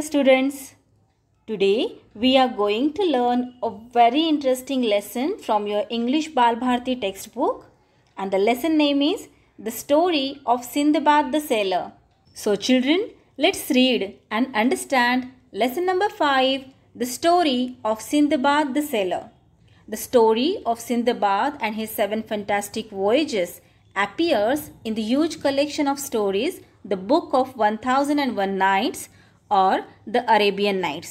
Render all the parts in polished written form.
dear students. Today we are going to learn a very interesting lesson from your English Balbharti textbook, and the lesson name is The Story of Sindbad the Sailor. So children, let's read and understand lesson number 5, The Story of Sindbad the Sailor. The story of Sindbad and his 7 fantastic voyages appears in the huge collection of stories, the Book of 1001 Nights or the Arabian Nights.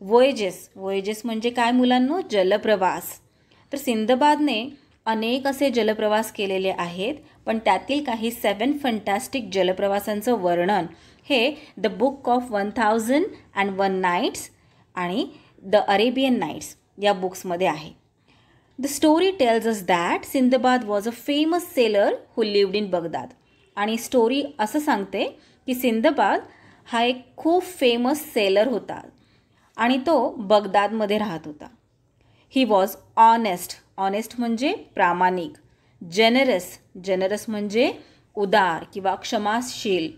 Voyages म्हणजे काय मुलांनो? जलप्रवास. तर सिंदबादने अनेक असे जलप्रवास केलेले आहेत, पण त्यातील काही 7 फंटॅस्टिक जलप्रवासांचं वर्णन हे द बुक ऑफ 1001 नाईट्स आणि द अरेबियन नाईट्स या बुक्समध्ये आहे. The story tells us that Sinbad was a famous seller who lived in Baghdad. आणि स्टोरी असं सांगते की सिंदबाद हा एक खूप फेमस सेलर होता आणि तो बगदादमध्ये राहत होता. ही वॉज ऑनेस्ट म्हणजे प्रामाणिक. जनरस म्हणजे उदार किंवा क्षमाशील.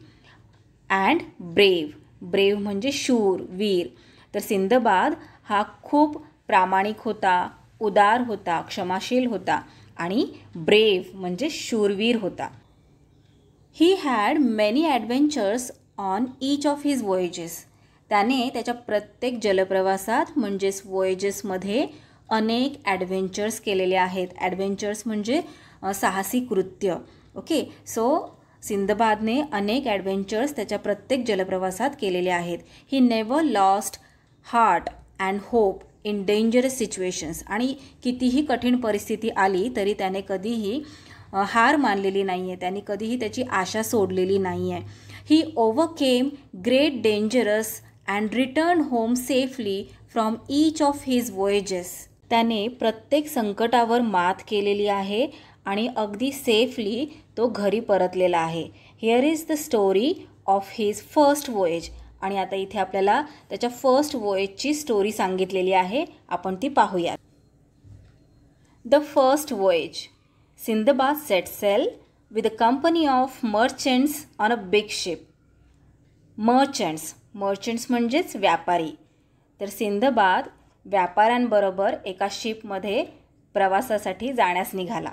अँड ब्रेव म्हणजे शूर, वीर. तर सिंदबाद हा खूप प्रामाणिक होता, उदार होता, क्षमाशील होता आणि ब्रेव म्हणजे शूरवीर होता. He had many adventures on each of his voyages. त्याने त्याच्या प्रत्येक जलप्रवासात म्हणजेच वॉयजेसमध्ये अनेक ॲडव्हेंचर्स केलेले आहेत. ॲडव्हेंचर्स म्हणजे साहसी कृत्य. ओके, सो सिंदबादने अनेक ॲडव्हेंचर्स त्याच्या प्रत्येक जलप्रवासात केलेले आहेत. ही never lost heart and hope in dangerous situations. आणि कितीही कठीण परिस्थिती आली तरी त्याने कधीही हार मानलेली नाही आहे, त्याने कधीही त्याची आशा सोडलेली नाही आहे. He overcame great dangerous and return home safely from each of his voyages. त्याने प्रत्येक संकटावर मात केलेली आहे आणि अगदी सेफली तो घरी परतलेला आहे. Here is the story of his first voyage. आणि आता इथे आपल्याला त्याच्या फर्स्ट वॉयजची स्टोरी सांगितलेली आहे, आपण ती पाहूया. The first voyage. Sindbad set sail with a company of merchants on a big ship. Merchants म्हणजेच व्यापारी. तर सिंदबाद व्यापाऱ्यांबरोबर एका शिपमध्ये प्रवासासाठी जाण्यास निघाला.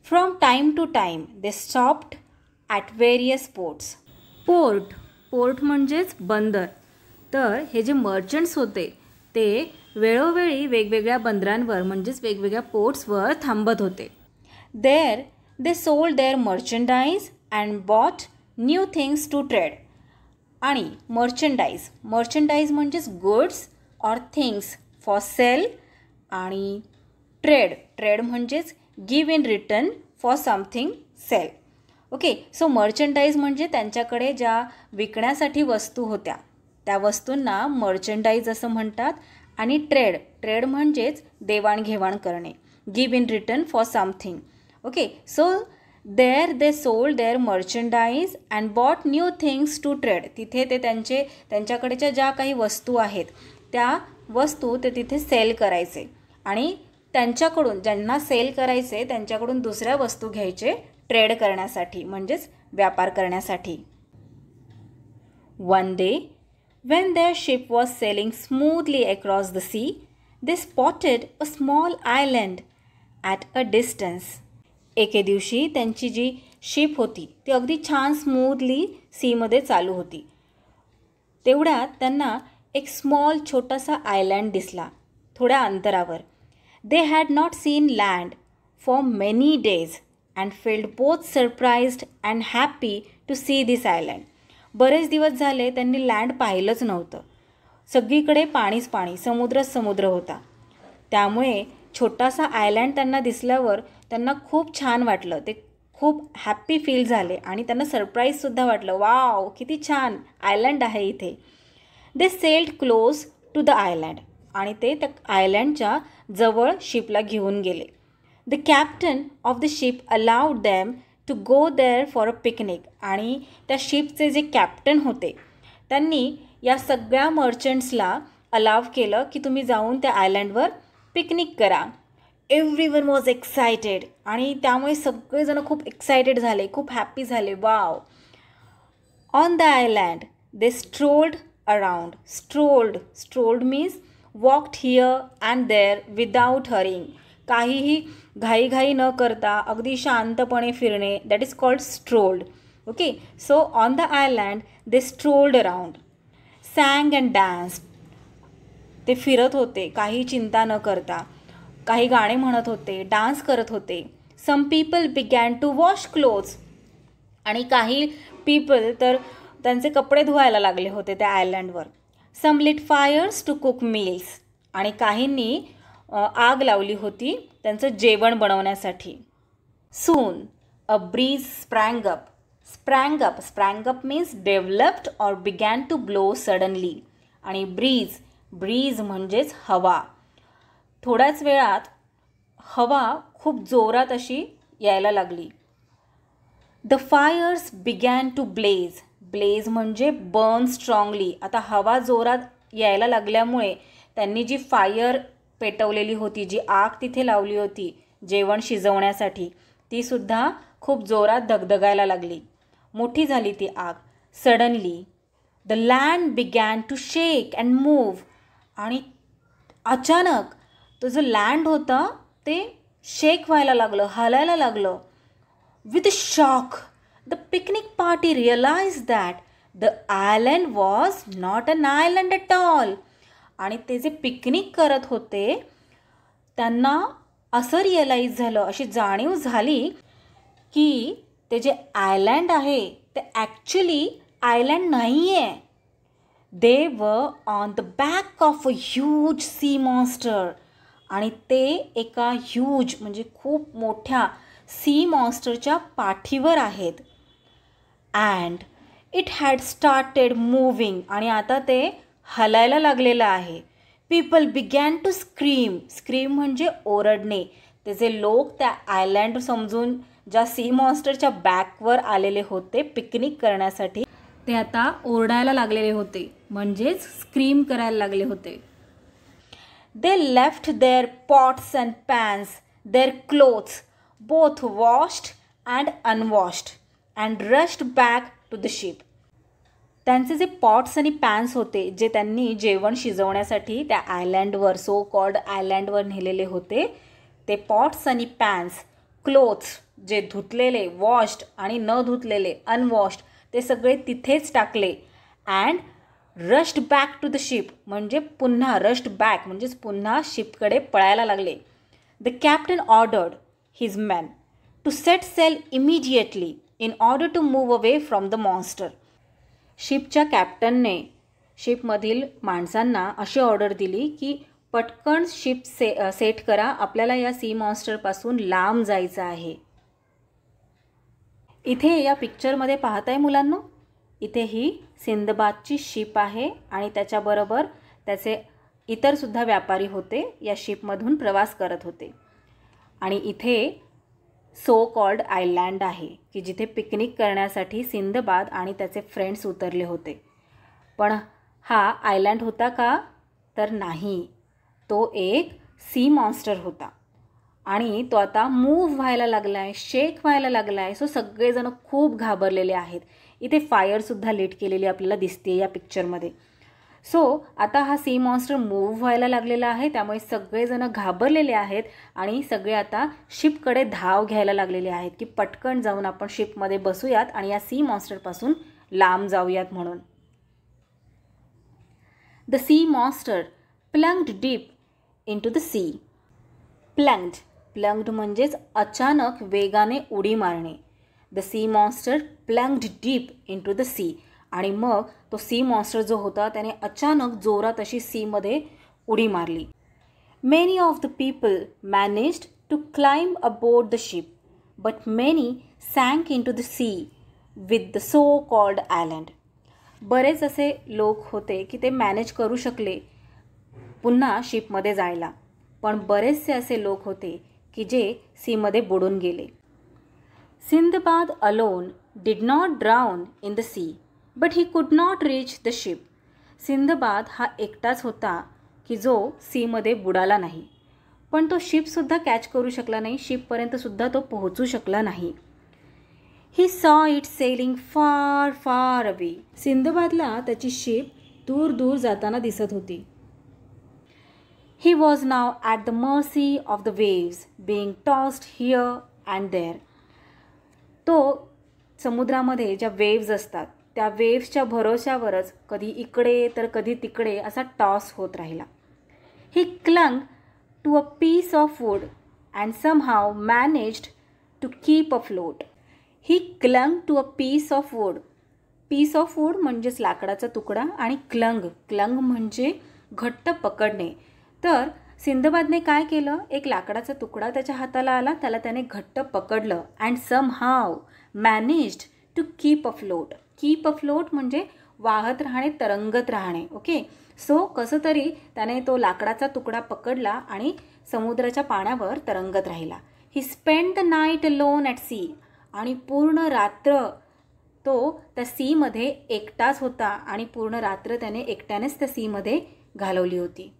From time to time they stopped at various ports. Port म्हणजेच बंदर. तर हे जे मर्चंट्स होते ते वेळोवेळी वेगवेगळ्या बंदरांवर म्हणजेच वेगवेगळ्या पोर्ट्सवर थांबत होते. There they sold their merchandise and bought new things to trade. आणि मर्चंडाईज म्हणजेच गुड्स और थिंग्स फॉर सेल आणि ट्रेड म्हणजेच give in return for something sale. Okay, so merchandise म्हणजे त्यांच्याकडे ज्या विकण्यासाठी वस्तू होत्या त्या वस्तूंना मर्चंडाईज असं म्हणतात. आणि ट्रेड म्हणजेच देवाणघेवाण करणे, give in return for something. Okay, so there they sold their merchandise and bought new things to trade. तिथे ते त्यांच्याकडच्या ज्या काही वस्तू आहेत त्या वस्तू ते तिथे सेल करायचे आणि त्यांच्याकडून ज्यांना सेल करायचे त्यांच्याकडून दुसऱ्या वस्तू घ्यायचे ट्रेड करण्यासाठी म्हणजेच व्यापार करण्यासाठी. One day when their ship was sailing smoothly across the sea, they spotted a small island at a distance. एके दिवशी त्यांची जी शिप होती ती अगदी छान स्मूथली सीमध्ये चालू होती. तेवढ्यात त्यांना एक छोटासा आयलँड दिसला थोड्या अंतरावर. They had not seen land for many days and felt both surprised and happy to see this island. बरेच दिवस झाले त्यांनी लँड पाहिलंच नव्हतं. सगळीकडे पाणीच पाणी, समुद्र होता. त्यामुळे छोटासा आयलँड त्यांना दिसल्यावर त्यांना खूप छान वाटलं. ते खूप हॅप्पी फील झाले आणि त्यांना सरप्राईजसुद्धा वाटलं. वाव, किती छान आयलँड आहे इथे. They sailed close to the island. आणि ते त्या आयलँडच्या जवळ शिपला घेऊन गेले. The captain of the ship allowed them to go there for a picnic. आणि त्या शिपचे जे कॅप्टन होते त्यांनी या सगळ्या मर्चंट्सला अलाव केलं की तुम्ही जाऊन त्या आयलँडवर पिकनिक करा. Everyone was excited. आणि त्यामुळे सगळेजण खूप एक्सायटेड झाले, खूप हॅप्पी झाले. Wow. On the island they strolled around. Strolled means walked here and there without hurrying. काहीही घाईघाई न करता अगदी शांतपणे फिरणे, that is called strolled. Okay, so on the island they strolled around, sang and danced. ते फिरत होते काही चिंता न करता, काही गाणे म्हणत होते, डान्स करत होते. Some people began to wash clothes. आणि काही पीपल तर त्यांचे कपडे धुवायला लागले होते त्या आयलँडवर. Some lit fires to cook meals. आणि काहींनी आग लावली होती त्यांचं जेवण बनवण्यासाठी. Soon a breeze sprang up means developed or began to blow suddenly. आणि ब्रीज म्हणजेच हवा. थोड्याच वेळात हवा खूप जोरात अशी यायला लागली. The fires began to blaze म्हणजे बर्न स्ट्रॉंगली. आता हवा जोरात यायला लागल्यामुळे त्यांनी जी फायर पेटवलेली होती, जी आग तिथे लावली होती जेवण शिजवण्यासाठी, ती सुद्धा खूप जोरात धगधगायला लागली, मोठी झाली ती आग. Suddenly the land began to shake and move. आणि अचानक तो जो लँड होता ते शेक व्हायला लागलं, हलायला लागलं. With a shock the picnic party realise that the island was not an island at all. आणि ते जे पिकनिक करत होते त्यांना असं रिअलाइज झालं, अशी जाणीव झाली की ते जे आयलँड आहे ते ॲक्च्युली आयलँड नाही आहे. They were on the back of a huge sea monster. आणि ते एका ह्यूज म्हणजे खूप मोठ्या सी मॉन्स्टरच्या पाठीवर आहेत. And it had started moving. आणि आता ते हलायला लागलेलं आहे. पीपल बिगॅन टू स्क्रीम म्हणजे ओरडणे. ते जे लोक त्या आयलँड समजून ज्या सी मॉन्स्टरच्या बॅकवर आलेले होते पिकनिक करण्यासाठी, ते आता ओरडायला लागलेले होते, म्हणजेच स्क्रीम करायला लागले होते. They left their pots and pans, their clothes both washed and unwashed and rushed back to the ship. त्यांचे जे पॉट्स आणि पॅन्स होते जे त्यांनी जेवण शिजवण्यासाठी त्या आयलँडवर, सो कॉल्ड आयलँडवर नेलेले होते, ते पॉट्स आणि पॅन्स, क्लोथ्स जे धुतलेले, वॉश्ड आणि न धुतलेले, अनवॉश्ड, ते सगळे तिथेच टाकले. And rushed back to the ship म्हणजे पुन्हा, रश्ड बॅक म्हणजेच पुन्हा शिपकडे पळायला लागले. The captain ordered his man to set sail immediately in order to move away from the monster. शिपच्या कॅप्टनने शिपमधील माणसांना अशी ऑर्डर दिली की पटकन शिप सेट करा, आपल्याला या सी मॉन्स्टरपासून लांब जायचं आहे. इथे या पिक्चरमध्ये पाहताय मुलांनो, इथे ही सिंदबादची शिप आहे आणि त्याच्याबरोबर त्याचे इतरसुद्धा व्यापारी होते, या शिपमधून प्रवास करत होते. आणि इथे सो कॉल्ड आयलँड आहे की जिथे पिकनिक करण्यासाठी सिंदबाद आणि त्याचे फ्रेंड्स उतरले होते. पण हा आयलँड होता का? तर नाही, तो एक सी मॉन्स्टर होता. आणि तो आता मूव्ह व्हायला लागला आहे, शेक व्हायला लागला आहे. सो सगळेजण खूप घाबरलेले आहेत. इथे फायरसुद्धा लीट केलेली आपल्याला दिसते या पिक्चरमध्ये. सो आता हा सी मॉन्स्टर मूव्ह व्हायला लागलेला आहे, त्यामुळे सगळेजण घाबरलेले आहेत आणि सगळे आता शिपकडे धाव घ्यायला लागलेले आहेत की पटकन जाऊन आपण शिपमध्ये बसूयात आणि या सी मॉन्स्टरपासून लांब जाऊयात म्हणून. The sea monster plunged deep into the sea. Plunged म्हणजेच अचानक वेगाने उडी मारणे. The sea monster plunged deep into the sea. आणि मग तो सी मॉन्स्टर जो होता त्याने अचानक जोरात अशी सीमध्ये उडी मारली. Many of the people managed to climb aboard the ship, but many sank into the sea with the so called island. बरेच असे लोक होते की ते मॅनेज करू शकले पुन्हा शिपमध्ये जायला, पण बरेचसे असे लोक होते की जे सीमध्ये बुडून गेले. Sindbad alone did not drown in the sea, but he could not reach the ship. Sindbad हा एकटाच होता की जो सीमध्ये बुडाला नाही, पण तो शिपसुद्धा कॅच करू शकला नाही, शिपपर्यंतसुद्धा तो पोहोचू शकला नाही. ही सॉ इट सेलिंग फार फार अवे. सिंदबादला त्याची शिप दूर दूर जाताना दिसत होती. He was now at the mercy of the waves, being tossed here and there. तो समुद्रामध्ये ज्या वेव्ज असतात त्या वेव्सच्या भरोश्यावरच कधी इकडे तर कधी तिकडे असा टॉस होत राहिला. He clung to a piece of wood and somehow managed to keep afloat. He clung to a piece of wood. Piece of wood म्हणजेच लाकडाचा तुकडा आणि क्लंग म्हणजे घट्ट पकडणे. तर सिंदबादने काय केलं, एक लाकडाचा तुकडा त्याच्या हाताला आला, त्याला त्याने घट्ट पकडलं and somehow managed to keep afloat. Keep afloat म्हणजे वाहत राहणे, तरंगत राहणे. ओके, सो कसं तरी त्याने तो लाकडाचा तुकडा पकडला आणि समुद्राच्या पाण्यावर तरंगत राहिला. He spend the night alone at sea. आणि पूर्ण रात्र तो त्या सीमध्ये एकटाच होता आणि पूर्ण रात्र त्याने एकट्यानेच त्या सीमध्ये घालवली होती.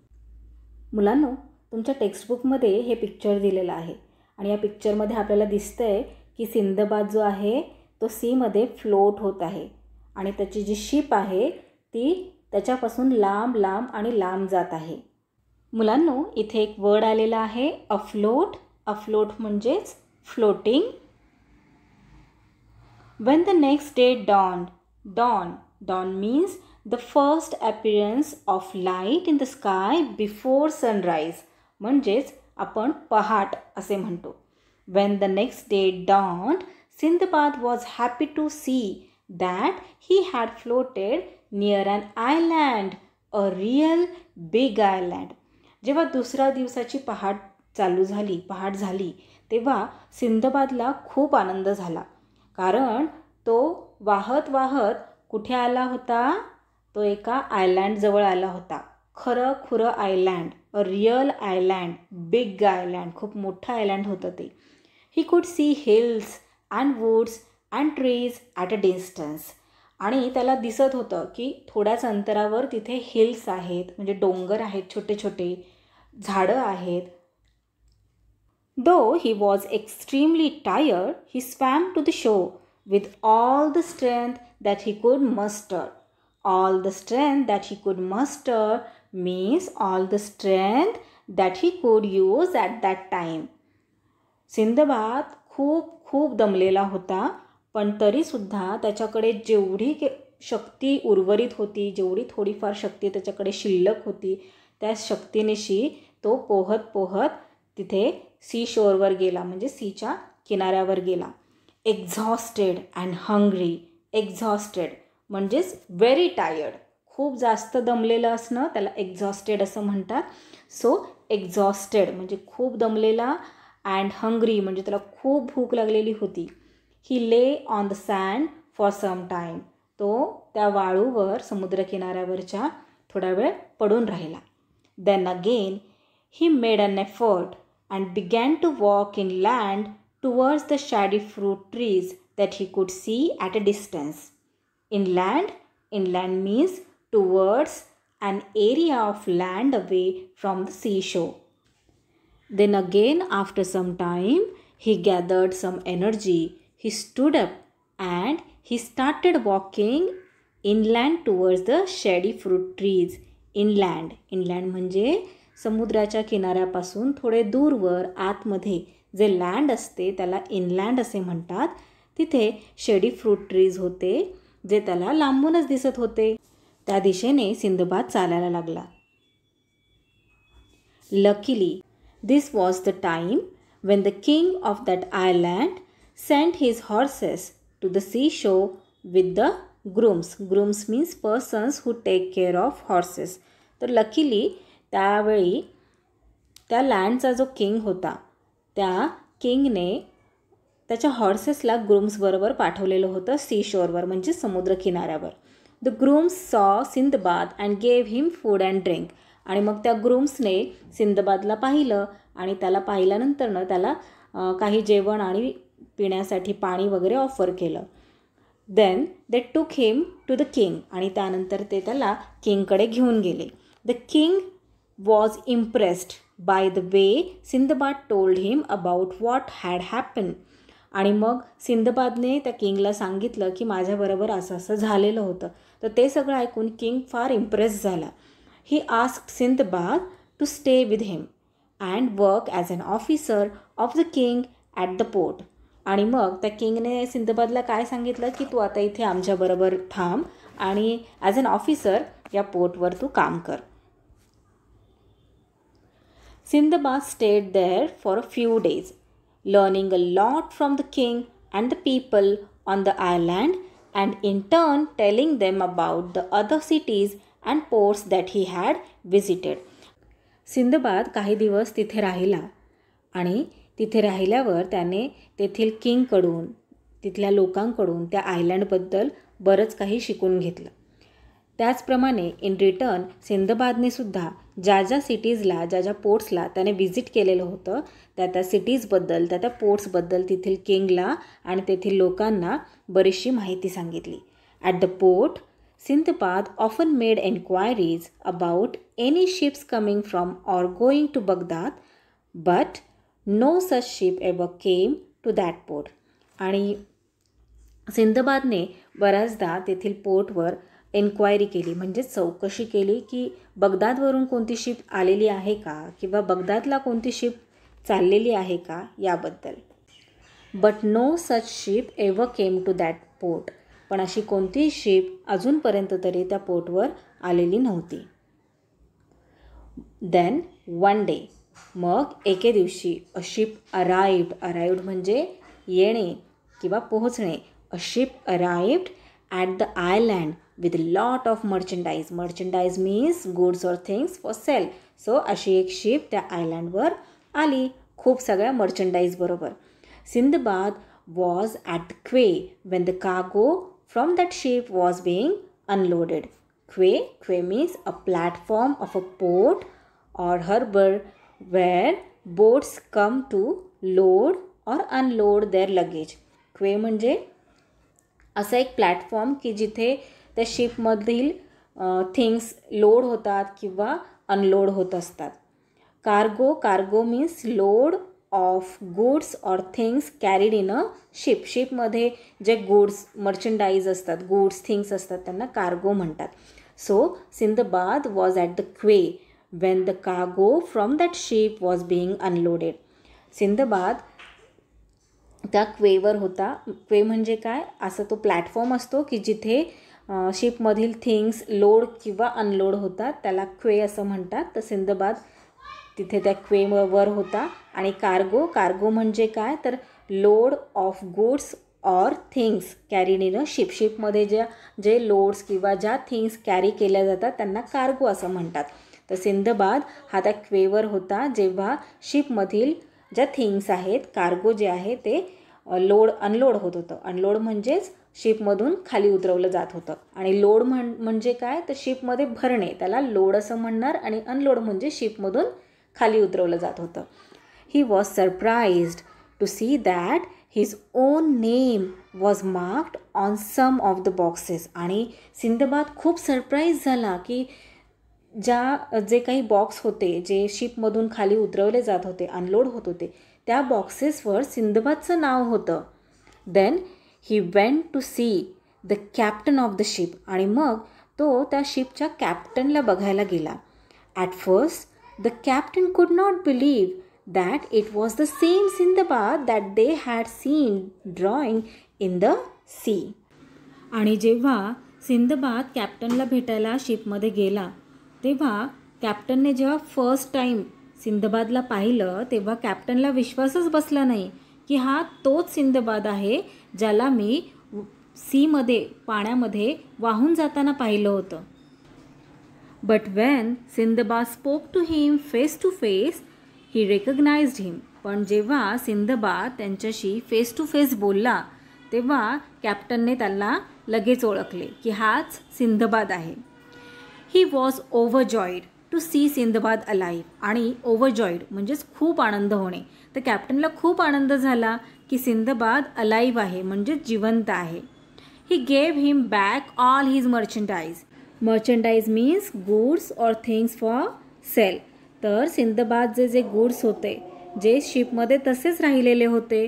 मुलांनो, तुमच्या टेक्स्टबुकमध्ये हे पिक्चर दिलेलं आहे आणि या पिक्चरमध्ये आपल्याला दिसतंय की सिंदबाद जो आहे तो सीमध्ये फ्लोट होत आहे आणि त्याची जी शिप आहे ती त्याच्यापासून लांब लांब आणि लांब जात आहे. मुलांनो, इथे एक वर्ड आलेला आहे अफ्लोट. अफ्लोट म्हणजेच floating. When the next day dawn means the first appearance of light in the sky before sunrise. म्हणजेच आपण पहाट असे म्हणतो. When the next day dawned, Sindbad was happy to see that he had floated near an island, a real big island. जेव्हा दुसऱ्या दिवसाची पहाट झाली तेव्हा सिंदबादला खूप आनंद झाला, कारण तो वाहत वाहत कुठे आला होता, तो एका आयलँडजवळ आला होता. खरं island, a real island, big island, खूप मोठं आयलँड होतं ते. He could see hills and woods and trees at a distance. आणि त्याला दिसत होतं की थोड्याच अंतरावर तिथे हिल्स आहेत, म्हणजे डोंगर आहेत, छोटे छोटे झाडं आहेत. Though he was extremely tired, he swam to the shore with all the strength that he could muster. All the strength that he could muster means all the strength that he could use at that time. Sinbad खूप दमलेला होता, पण तरीसुद्धा त्याच्याकडे जेवढी शक्ती उर्वरित होती, जेवढी थोडीफार शक्ती त्याच्याकडे शिल्लक होती, त्या शक्तीनिशी तो पोहत तिथे सी शोअरवर गेला, म्हणजे सीच्या किनाऱ्यावर गेला. Exhausted and hungry. एक्झॉस्टेड म्हणजेच व्हेरी टायर्ड, खूप जास्त दमलेलं असणं त्याला एक्झॉस्टेड असं म्हणतात. सो एक्झॉस्टेड म्हणजे खूप दमलेला, अँड हंग्री म्हणजे त्याला खूप भूक लागलेली होती. He lay on the sand for some time. तो त्या वाळूवर समुद्रकिनाऱ्यावरच्या थोडा वेळ पडून राहिला. Then again he made an effort and began to walk inland towards the shady fruit trees that he could see at a distance. Inland means towards an area of land away from the seashore. Then again, after some time, he gathered some energy. He stood up and he started walking inland towards the shady fruit trees. Inland म्हणजे समुद्राच्या किनाऱ्यापासून थोडे दूरवर आतमध्ये जे land असते त्याला inland असे म्हणतात. तिथे शेडी फ्रूट ट्रीज होते जे त्याला लांबूनच दिसत होते. त्या दिशेने सिंदबाद चालायला लागला. Luckily this was the time when the king of that island sent his horses to the seashore with the grooms. Grooms means persons who take care of horses. तर लकीली त्यावेळी त्या लँडचा जो किंग होता त्या किंगने त्याच्या हॉर्सेसला ग्रूम्सबरोबर पाठवलेलं होतं सी शोअरवर, म्हणजे समुद्र किनाऱ्यावर. द ग्रूम्स सॉ Sinbad and gave him food and drink. आणि मग त्या ग्रूम्सने सिंदबादला पाहिलं आणि त्याला पाहिल्यानंतरनं त्याला काही जेवण आणि पिण्यासाठी पाणी वगैरे ऑफर केलं. देन दे टूक हिम टू द किंग. आणि त्यानंतर ते त्याला किंगकडे घेऊन गेले. The king was impressed by the way Sindbad told him about what had happened. आणि मग सिंदबादने त्या किंगला सांगितलं की माझ्याबरोबर असं असं झालेलं होतं. तर ते सगळं ऐकून किंग फार इम्प्रेस झाला. He asked Sindbad to stay with him and work as an officer of the king at the port. आणि मग त्या किंगने सिंदबादला काय सांगितलं की तू आता इथे आमच्याबरोबर थांब आणि ॲज अन ऑफिसर या पोर्टवर तू काम कर. Sindbad stayed there for a few days, learning a lot from the king and the people on the island, and in turn telling them about the other cities and ports that he had visited. Sinbad काही दिवस तिथे राहिला आणि तिथे राहिल्यावर त्याने तेथील किंगकडून, तिथल्या लोकांकडून त्या आयलँडबद्दल बरंच काही शिकून घेतलं. त्याचप्रमाणे इन रिटर्न सिंदबादने सुद्धा ज्या ज्या सिटीजला, ज्या ज्या पोर्ट्सला त्याने व्हिजिट केलेलं होतं त्या त्या सिटीजबद्दल, त्या त्या पोर्ट्सबद्दल तेथील किंगला आणि तेथील लोकांना बरीचशी माहिती सांगितली. At the port Sindbad often made enquiries about any ships coming from or going to Baghdad, but no such ship ever came to that port. आणि सिंदबादने बऱ्याचदा तेथील पोर्टवर एन्क्वायरी केली, म्हणजे चौकशी केली की बगदादवरून कोणती शिप आलेली आहे का किंवा बगदादला कोणती शिप चाललेली आहे का याबद्दल. But no such ship ever came to that port. पण अशी कोणतीही शिप अजूनपर्यंत तरी त्या पोर्टवर आलेली नव्हती. देन वन डे, मग एके दिवशी अ शिप अराइव्ड म्हणजे येणे किंवा पोहोचणे. A ship arrived at the island with a lot of merchandise. Merchandise means goods or things for sale. So अशी एक शिप त्या आयलँडवर आली खूप सगळ्या मर्चंडाईज बरोबर. Sinbad was at the quay when the cargo from that ship was being unloaded. Quay means a platform of a port or harbor where boats come to load or unload their luggage. quay म्हणजे असा एक platform की जिथे त्या शिपमधील things load होतात किंवा unload होत असतात. Cargo means load of goods or things carried in a ship. शिपमध्ये जे गुड्स मर्चंडाईज असतात, गुड्स थिंग्स असतात त्यांना कार्गो म्हणतात. So Sindbad was at the quay when the cargo from that ship was being unloaded. Sindbad त्या क्वेवर होता. क्वे म्हणजे काय, असा तो प्लॅटफॉर्म असतो की जिथे शिपमधील थिंग्स लोड किंवा अनलोड होतात, त्याला क्वे असं म्हणतात. तर सिंदबाद तिथे त्या क्वेवर होता. आणि कार्गो म्हणजे काय, तर load of goods or things carried in a ship. शिपमध्ये जे लोड्स किंवा ज्या थिंग्स कॅरी केल्या जातात त्यांना कार्गो असं म्हणतात. तर सिंदबाद हा त्या क्वेवर होता जेव्हा शिपमधील ज्या थिंग्स आहेत, कार्गो जे आहे ते अनलोड होत होतं. अनलोड म्हणजेच शिपमधून खाली उतरवलं जात होतं. आणि लोड म्हणजे काय, तर शिपमध्ये भरणे, त्याला लोड असं म्हणणार. आणि अनलोड म्हणजे शिपमधून खाली उतरवलं जात होतं. He was surprised to see that his own name was marked on some of the boxes. आणि सिंदबाद खूप सरप्राईज झाला की जे काही बॉक्स होते, जे शिपमधून खाली उतरवले जात होते, अनलोड होत होते, त्या बॉक्सेसवर सिंदबादचं नाव होतं. Then he went to see the captain of the ship. आणि मग तो त्या शिपच्या कॅप्टनला बघायला गेला. At first the captain could not believe that it was the same Sindbad that they had seen drowning in the sea. आणि जेव्हा सिंदबाद कॅप्टनला भेटायला शिपमध्ये गेला तेव्हा कॅप्टनने जेव्हा फर्स्ट टाईम सिंदबादला पाहिलं तेव्हा कॅप्टनला विश्वासच बसला नाही की हा तोच सिंदबाद आहे ज्याला मी सीमध्ये, पाण्यामध्ये वाहून जाताना पाहिलं होतं. But when Sindbad spoke to him face to face he recognised him. पण जेव्हा सिंदबाद त्यांच्याशी फेस टू फेस बोलला तेव्हा कॅप्टनने त्याला लगेच ओळखले की हाच सिंदबाद आहे. He was overjoyed to see Sindbad alive. आणि ओव्हरजॉईड म्हणजेच खूप आनंद होणे. तर कॅप्टनला खूप आनंद झाला की सिंदबाद अलाइव्ह आहे, म्हणजे जिवंत आहे. He gave him back all his merchandise. Merchandise means goods or things for sale. तर सिंदबाद जे गुड्स होते, जे शिपमध्ये तसेच राहिलेले होते,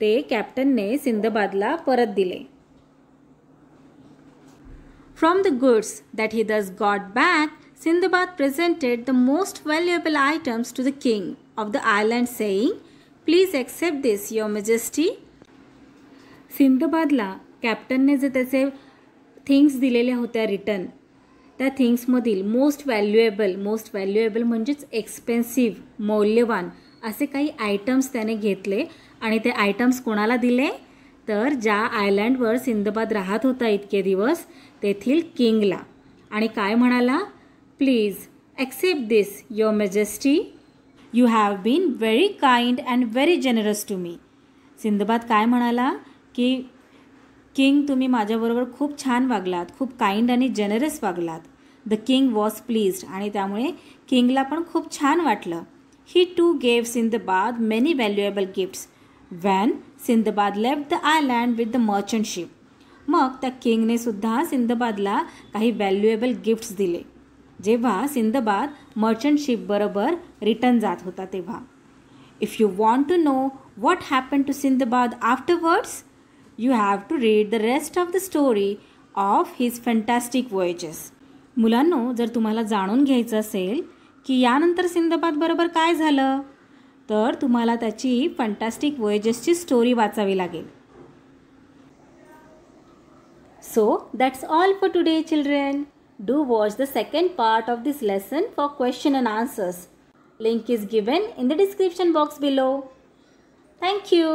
ते कॅप्टनने सिंदबादला परत दिले. From the goods that he thus got back, Sindbad presented the most valuable items to the king of the island, saying, "Please accept this, your majesty." सिंदबादला कॅप्टनने जे त्याचे थिंग्स दिलेल्या होत्या रिटर्न, त्या थिंग्समधील मोस्ट व्हॅल्युएबल म्हणजेच एक्सपेन्सिव्ह, मौल्यवान असे काही items त्याने घेतले आणि ते आयटम्स कोणाला दिले? तर ज्या आयलँडवर सिंदबाद राहत होता इतके दिवस तेथील किंगला. आणि काय म्हणाला? Please accept this, your majesty. You have been very kind and very generous to me. Sindbad काय म्हणाला की किंग, तुम्ही माझ्याबरोबर खूप छान वागलात, खूप काइंड आणि जनरस वागलात. द किंग वॉज प्लीज्ड, आणि त्यामुळे किंगला पण खूप छान वाटलं. He too gave Sindbad many valuable gifts when Sindbad left the island with the merchant ship. मग त्या किंगने सुद्धा सिंदबादला काही व्हॅल्युएबल गिफ्ट्स दिले जेव्हा सिंदबाद मर्चंट शिपबरोबर रिटर्न जात होता तेव्हा. If you want to know what happen to Sindbad afterwards, you have to read the rest of the story of his fantastic voyages. मुलांनो, जर तुम्हाला जाणून घ्यायचं असेल की यानंतर सिंदबाद बरोबर काय झालं, तर तुम्हाला त्याची फॅन्टॅस्टिक वॉयजेसची स्टोरी वाचावी लागेल. So that's all for today, children. Do watch the second part of this lesson for question and answers. Link is given in the description box below. Thank you.